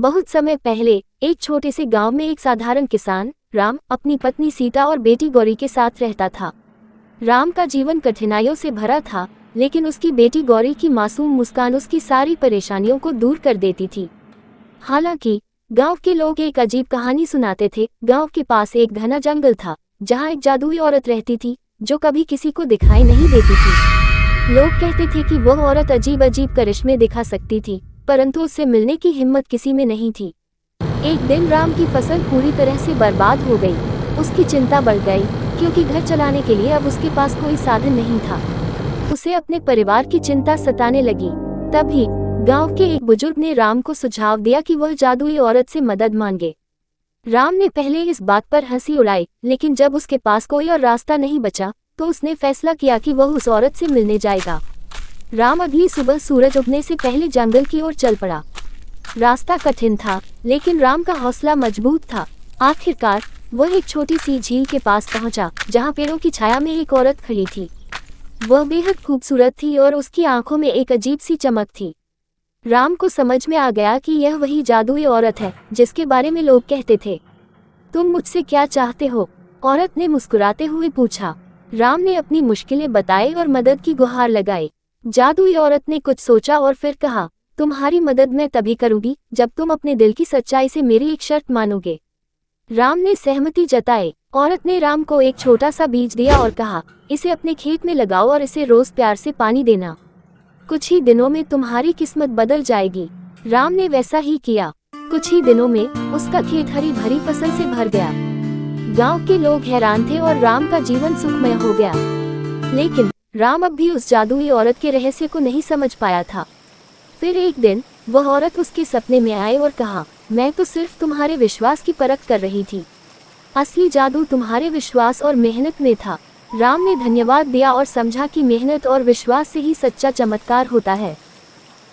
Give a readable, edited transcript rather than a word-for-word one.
बहुत समय पहले एक छोटे से गांव में एक साधारण किसान राम अपनी पत्नी सीता और बेटी गौरी के साथ रहता था। राम का जीवन कठिनाइयों से भरा था, लेकिन उसकी बेटी गौरी की मासूम मुस्कान उसकी सारी परेशानियों को दूर कर देती थी। हालांकि गांव के लोग एक अजीब कहानी सुनाते थे। गांव के पास एक घना जंगल था, जहां एक जादुई औरत रहती थी, जो कभी किसी को दिखाई नहीं देती थी। लोग कहते थे कि वह औरत अजीब अजीब करिश्मे दिखा सकती थी, परंतु उससे मिलने की हिम्मत किसी में नहीं थी। एक दिन राम की फसल पूरी तरह से बर्बाद हो गई। उसकी चिंता बढ़ गई, क्योंकि घर चलाने के लिए अब उसके पास कोई साधन नहीं था। उसे अपने परिवार की चिंता सताने लगी। तभी गांव के एक बुजुर्ग ने राम को सुझाव दिया कि वह जादुई औरत से मदद मांगे। राम ने पहले इस बात पर हंसी उड़ाई, लेकिन जब उसके पास कोई और रास्ता नहीं बचा, तो उसने फैसला किया कि वह उस औरत से मिलने जाएगा। राम अगली सुबह सूरज उगने से पहले जंगल की ओर चल पड़ा। रास्ता कठिन था, लेकिन राम का हौसला मजबूत था। आखिरकार वह एक छोटी सी झील के पास पहुंचा, जहां पेड़ों की छाया में एक औरत खड़ी थी। वह बेहद खूबसूरत थी और उसकी आंखों में एक अजीब सी चमक थी। राम को समझ में आ गया कि यह वही जादुई औरत है जिसके बारे में लोग कहते थे। तुम मुझसे क्या चाहते हो? औरत ने मुस्कुराते हुए पूछा। राम ने अपनी मुश्किलें बताई और मदद की गुहार लगाई। जादुई औरत ने कुछ सोचा और फिर कहा, तुम्हारी मदद मैं तभी करूंगी जब तुम अपने दिल की सच्चाई से मेरी एक शर्त मानोगे। राम ने सहमति जताई। औरत ने राम को एक छोटा सा बीज दिया और कहा, इसे अपने खेत में लगाओ और इसे रोज प्यार से पानी देना। कुछ ही दिनों में तुम्हारी किस्मत बदल जाएगी। राम ने वैसा ही किया। कुछ ही दिनों में उसका खेत हरी भरी फसल से भर गया। गांव के लोग हैरान थे और राम का जीवन सुखमय हो गया। लेकिन राम अब भी उस जादुई औरत के रहस्य को नहीं समझ पाया था। फिर एक दिन वह औरत उसके सपने में आए और कहा, मैं तो सिर्फ तुम्हारे विश्वास की परख कर रही थी। असली जादू तुम्हारे विश्वास और मेहनत में था। राम ने धन्यवाद दिया और समझा कि मेहनत और विश्वास से ही सच्चा चमत्कार होता है।